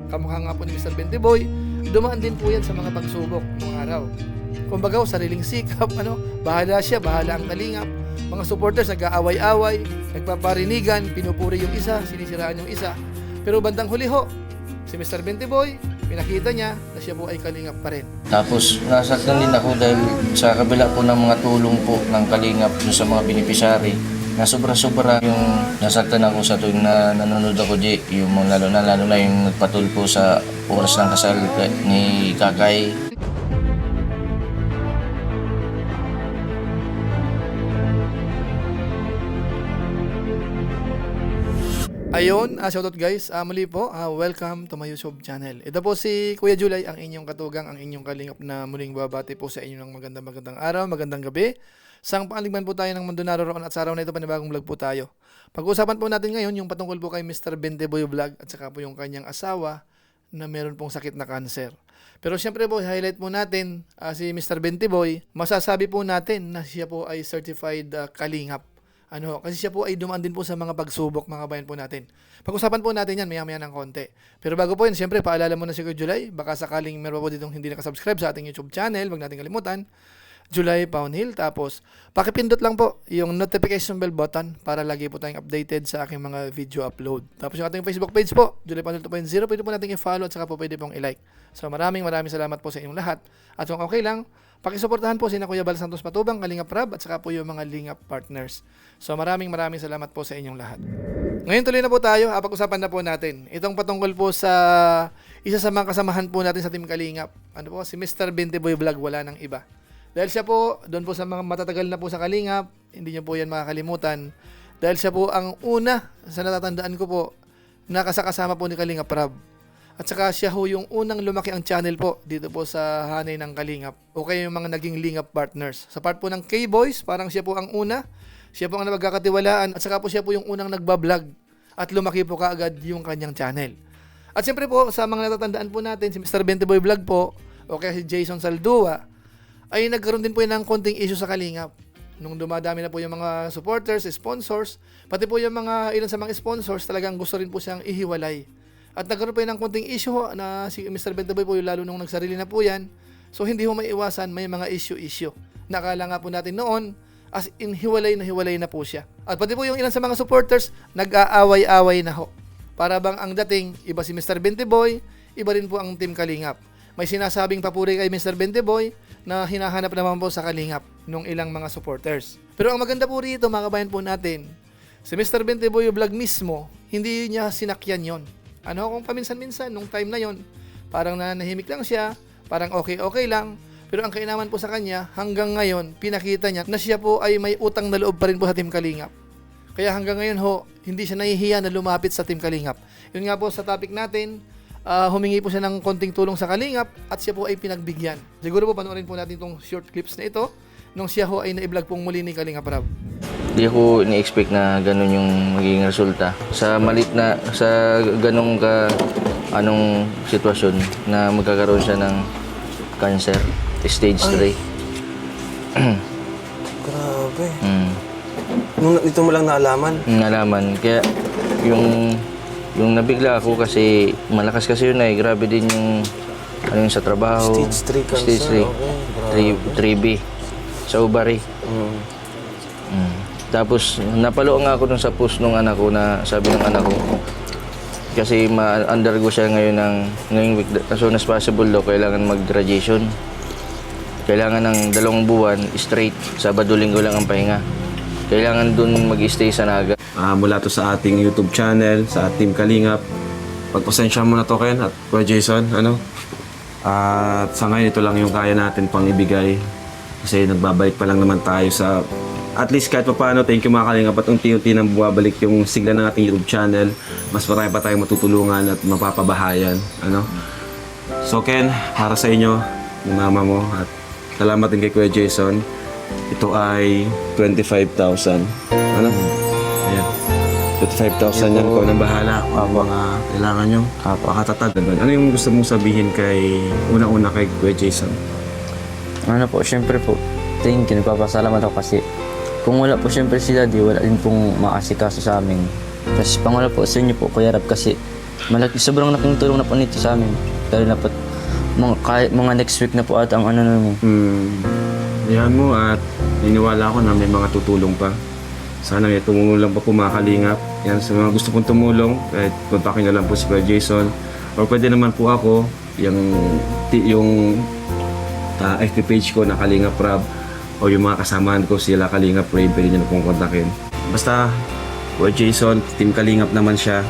kamukha nga po ni Mr. Bentiboy, dumaan din po yan sa mga pagsubok ng araw. Kumbaga, sariling sikap, bahala siya, bahala ang kalingap. Mga supporters nag-aaway-away, nagpaparinigan, pinupuri yung isa, sinisiraan yung isa. Pero bandang huli ho, si Mr. Bentiboy, pinakita niya na siya po ay kalingap pa rin. Tapos nasaktan din ako dahil sa kabila po ng mga tulong po ng kalingap sa mga beneficiary, na sobra-sobra yung nasaktan ako sa tuwing na nanonood ako yung mga lalo na yung nagpatulpo sa oras ng kasal ni Kakay. Ayun, shoutout guys. Muli po, welcome to my YouTube channel. Ito po si Kuya Julay, ang inyong katugang, ang inyong kalingap na muling babati po sa inyo ng magandang araw, magandang gabi. Sang paaligman po tayo ng mundo naroroon at sa araw na ito, panibagong vlog po tayo. Pag-uusapan po natin ngayon yung patungkol po kay Mr. Bentiboy Vlog at saka po yung kanyang asawa na meron pong sakit na cancer. Pero syempre po, highlight po natin si Mr. Bentiboy. Masasabi po natin na siya po ay certified kalingap. Kasi siya po ay dumaan din po sa mga pagsubok, mga bayan po natin. Pag-usapan po natin yan maya-maya ng konti. Pero bago po yun, siyempre, paalala mo na si Kuya Julay, baka sakaling meron po ditong hindi nakasubscribe sa ating YouTube channel, wag natin kalimutan, Julay Paunhil. Tapos, pakipindot lang po yung notification bell button para lagi po tayong updated sa aking mga video upload. Tapos yung ating Facebook page po, Julay Paunhil 2.0, pwede po natin i-follow at saka po pwede pong i-like. So maraming salamat po sa inyong lahat. At kung okay lang, pakisuportahan po sina Kuya Bal Santos Matubang, Kalingap Rab, at saka po yung mga Lingap partners. So maraming salamat po sa inyong lahat. Ngayon tuloy na po tayo, pag-usapan na po natin. Itong patungkol po sa isa sa mga kasamahan po natin sa Team Kalingap. Si Mr. Bentiboy Vlog, wala nang iba. Dahil siya po, doon po sa mga matatagal na po sa Kalingap, hindi niyo po yan makakalimutan. Dahil siya po ang una, sa natatandaan ko po, nakasakasama po ni Kalingap Rab. At saka siya ho yung unang lumaki ang channel po dito po sa Hanay ng Kalingap. O kaya yung mga naging Lingap partners. Sa part po ng K-Boys, parang siya po ang una. Siya po ang nagkakatiwalaan. At saka po siya po yung unang nagbablog. At lumaki po kaagad yung kanyang channel. At siyempre po, sa mga natatandaan po natin, si Mr. Bentiboy Vlog po, o kaya si Jason Saldua, ay nagkaroon din po yan ng konting issue sa Kalingap. Nung dumadami na po yung mga supporters, sponsors, pati po yung mga ilan sa mga sponsors, talagang gusto rin po siyang ihiwalay. At nagkaroon po yan ng konting issue na si Mr. Bentiboy po, lalo nung nagsarili na po yan. So hindi ho may iwasan, may mga issue. Nakala nga po natin noon, as in hiwalay na po siya. At pati po yung ilan sa mga supporters, nag-aaway-away na ho. Para bang ang dating, iba si Mr. Bentiboy, iba rin po ang Team Kalingap. May sinasabing papuri kay Mr. Bentiboy na hinahanap naman po sa Kalingap nung ilang mga supporters. Pero ang maganda po rito, mga kabayan po natin, si Mr. Bentiboy Vlog mismo, hindi niya sinakyan yon. Kung paminsan-minsan, nung time na yon, parang nanahimik lang siya, parang okay lang. Pero ang kainaman po sa kanya, hanggang ngayon, pinakita niya na siya po ay may utang na loob pa rin po sa Team Kalingap. Kaya hanggang ngayon ho, hindi siya nahihiya na lumapit sa Team Kalingap. Yun nga po sa topic natin, humingi po siya ng konting tulong sa Kalingap at siya po ay pinagbigyan. Siguro po panoorin po natin itong short clips na ito nung siya ho ay na-vlog pong muli ni Kalingap Rab. Hindi ko ni-expect na ganun yung magiging resulta. Sa ganung sitwasyon na magkakaroon siya ng cancer, stage 3. Grabe. Ito mo lang naalaman? Nalaman. Kaya yung nabigla ako kasi malakas kasi yun grabe din yung sa trabaho. Stage 3 cancer. Stage 3. Okay, 3B. Sa ovary. Tapos napalo nga ako dun sa post ng anak ko na sabi ng anak ko kasi ma-undergo siya ngayong week, as soon as possible daw kailangan mag-radiation. Kailangan ng 2 buwan straight, Sabado Linggo lang ang pahinga. Kailangan dun mag-stay sa Naga. Mula to sa ating YouTube channel, sa Team Kalingap. Pagpasensya mo na to, Ken at Kuya Jason, At sa ngayon ito lang yung kaya natin pang ibigay kasi nagbabalik pa lang naman tayo sa at least kahit paano, thank you mga Kalingap at unti-unti nang bumabalik yung sigla ng ating YouTube channel. Mas marami pa tayong matutulungan at mapapabahayan. So Ken, para sa inyo, yung mama mo at salamat din kay Kuya Jason. Ito ay 25,000. Ayan. 25,000 yan ko nang bahala. Mga kailangan nyo. Makatatag. Ano yung gusto mong sabihin unang-una kay Kuya Jason? Syempre po, thank you. Nagpapasalamat ako kasi kung wala po syempre si Daddy, wala din pong maasikaso sa amin. Tapos pangwala po sa inyo po, Kuya Rab, kasi sobrang laking tulong na po nito sa amin. Dahil na po, mga next week na po ata ang ano namin. Yan mo at niniwala ako na may mga tutulong pa. Sana may tumulong pa po mga kalingap. Yan, sa mga gusto pong tumulong, kahit kontakin na lang po si Kuya Jason. Or pwede naman po ako, yung FB page ko na Kalingap Rab, o yung mga kasamaan ko sila Kalingap Ray, pwede nyo na pong kontakin. Basta, Kuya Jason, Team Kalingap naman siya.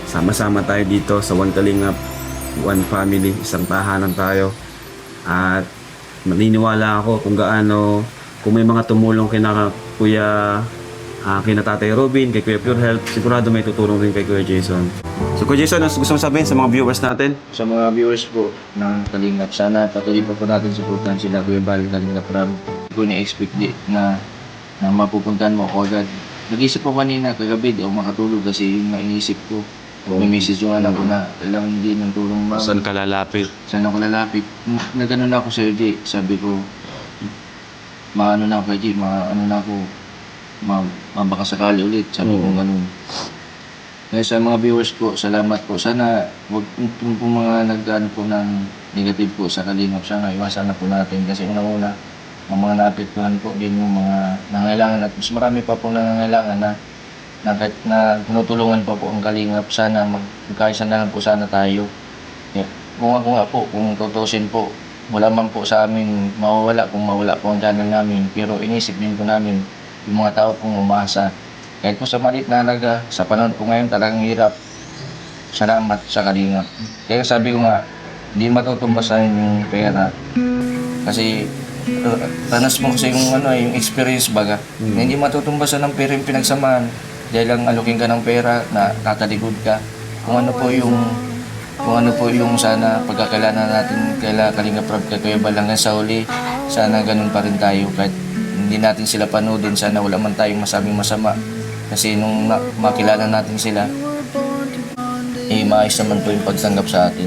Sama-sama tayo dito sa One Kalingap, One Family, isang tahanan tayo. At maniniwala ako kung may mga tumulong kina Kuya, kina Tatay Robin, kay Kuya Pure Health, sigurado may tutulong rin kay Kuya Jason. So Kuya Jason, ano gusto mong sabihin sa mga viewers natin? Sa mga viewers po ng Kalingap, sana patuloy pa po natin supportan sila Kuya Bal, Kalingap Rab. Hindi ko na-expect na mapupuntahan mo ako agad. Nag-isip ko kanina, kagabi, di ako makatulog kasi yung naisip ko. May message yung anak ko na kailangan hindi ng tulong ma'am. Saan ka lalapit? Saan ako lalapit? Nagano na ako sa Jay. Sabi ko, maano na ako kay Jay, baka sakali ulit. Sabi ko ganun. Kaya sa mga viewers po, salamat po. Sana wag po mga nag-ano po ng negative po sa Kalingap. Sana iwasan na po natin kasi una-una, ang mga naapektuhan po din yung mga nangailangan at mas marami pa po nangailangan na tinutulungan pa po ang Kalingap. Sana magkaisa na lang po sana tayo. Yeah. Kung ako nga po, kung tutusin po, wala man po sa amin mawawala kung mawala po ang channel namin. Pero inisip din po namin yung mga tao pong umasa. Kahit po sa maliit na halaga, sa panahon po ngayon talagang hirap. Salamat sa Kalingap. Kaya sabi ko nga, hindi matutumbasan yung pera. Kasi tanas mo kasi yung experience baga. Na hindi matutumbasan ng pera yung pinagsamahan. Dahil lang alukin ka ng pera na tatalikod ka. Kung ano po yung sana pagkakailangan natin kaila Kalingap Rab kay Kuya Bal hanggang sa huli, sana ganun pa rin tayo. Kahit hindi natin sila panoodin, sana wala man tayong masabing masama. Kasi nung makilala natin sila, maayos naman po yung pagtanggap sa atin.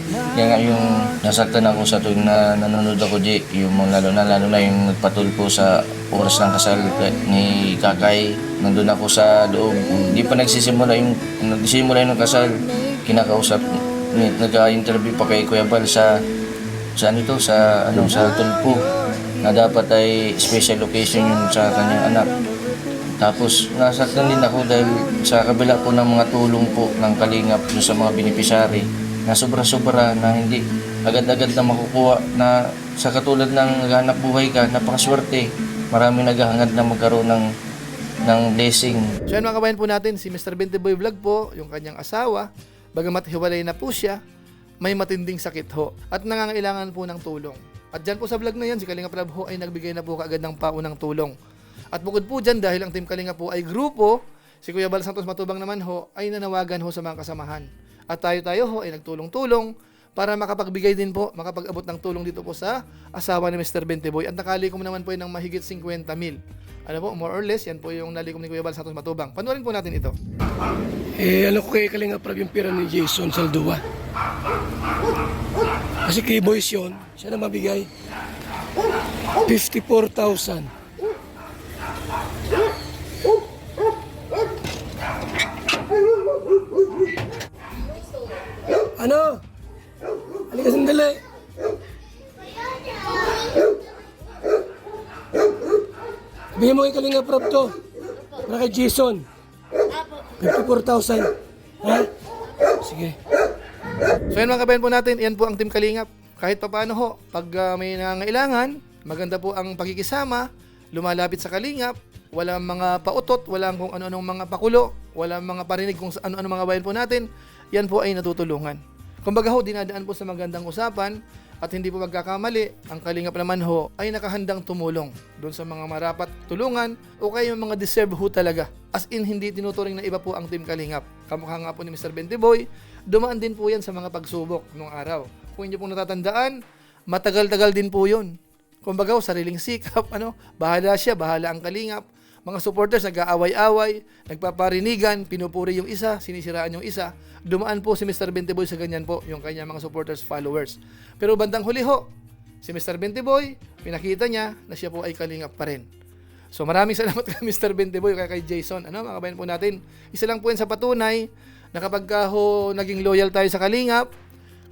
Kaya nga yung nasaktan ako sa tuwing na nanonood ako, Jay, yung lalo na yung nagpatulpo sa oras ng kasal ni Kakay. Nandun ako sa loob. Hindi pa nagsisimula yung kasal. Kinakausap, nag-interview pa kay Kuya Bal sa tulpo na dapat ay special occasion yun sa kanyang anak. Tapos nasaktan din ako dahil sa kabila po ng mga tulong po ng Kalingap sa mga beneficiary na sobra-sobra na hindi agad-agad na makukuha na sa katulad ng naghahanap buhay ka, napakaswerte. Marami naghahangad na magkaroon ng blessing. So yan mga kabayan po natin, si Mr. Bentiboy Vlog po, yung kanyang asawa, bagamat hiwalay na po siya, may matinding sakit ho at nangangailangan po ng tulong. At dyan po sa vlog na yan, si Kalingap Rab ho ay nagbigay na po kaagad ng paunang tulong. At bukod po dyan, dahil ang Team Kalingap po ay grupo, si Kuya Bal Santos Matubang naman ho ay nanawagan ho sa mga kasamahan. At tayo ho ay nagtulong-tulong para makapagbigay din po, makapag-abot ng tulong dito po sa asawa ni Mr. Bentiboy. At nakalikom naman po ng mahigit 50,000. Ano po, more or less, yan po yung nalikom ni Kuya Bal Santos Matubang. Panoorin po natin ito. Ano ko kay Kalingap Rab yung pera ni Jason Saldua. Kasi kay Boys yun, siya na mabigay 54,000. Ano? Halika sandali. Bigyan mo kay Kalingap Rab to. Para kay Jason. 54,000. Ha? Sige. So yan mga kabayan po natin, yan po ang Team Kalingap. Kahit pa paano ho, pag may nangangailangan, maganda po ang pagkikisama, lumalapit sa Kalingap, walang mga pautot, walang kung ano-anong mga pakulo, walang mga parinig kung ano-ano mga bayan po natin, yan po ay natutulungan. Kumbaga ho, dinadaan po sa magandang usapan at hindi po magkakamali, ang Kalingap naman ho ay nakahandang tumulong doon sa mga marapat tulungan o kaya yung mga deserve ho talaga. As in, hindi tinuturing na iba po ang Team Kalingap. Kamukha nga po ni Mr. Bentiboy, dumaan din po yan sa mga pagsubok nung araw. Kung hindi po natatandaan, matagal-tagal din po yun. Kumbaga, sariling sikap, bahala siya, bahala ang Kalingap. Mga supporters nag-aaway-away, nagpaparinigan, pinupuri yung isa, sinisiraan yung isa. Dumaan po si Mr. Bentiboy sa ganyan po, yung kanya mga supporters, followers. Pero bandang huli ho, si Mr. Bentiboy, pinakita niya na siya po ay Kalingap pa rin. So maraming salamat kay Mr. Bentiboy, kay Jason. Mga kabayan po natin, isa lang po yan sa patunay na kapag ho naging loyal tayo sa Kalingap,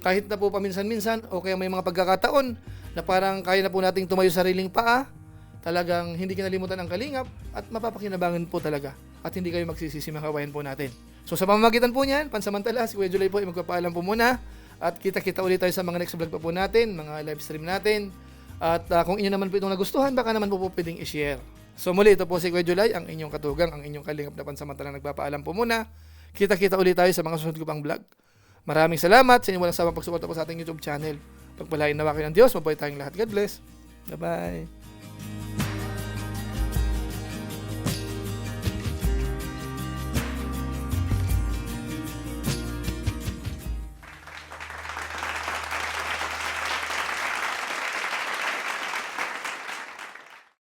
kahit na po paminsan-minsan o kaya may mga pagkakataon na parang kaya na po nating tumayo sa sariling paa, talagang hindi kinalimutan ang Kalingap at mapapakinabangan po talaga at hindi kayo magsisisi mga kabayan po natin. So sa pamamagitan po niyan, pansamantala, si Kuya July po ay magpapaalam po muna at kita-kita ulit tayo sa mga next vlog pa po natin, mga live stream natin. At kung inyo naman po itong nagustuhan, baka naman po pwedeng i-share. So muli, ito po si Kuya July, ang inyong katugang, ang inyong Kalingap na pansamantalang nagpapaalam po muna. Kita-kita ulit tayo sa mga susunod ko pang vlog. Maraming salamat sa inyong walang samang pagsuporta po sa ating YouTube channel. Pagpalain nawa kayo ng Diyos, mabuhay tayong lahat. God bless. Bye-bye.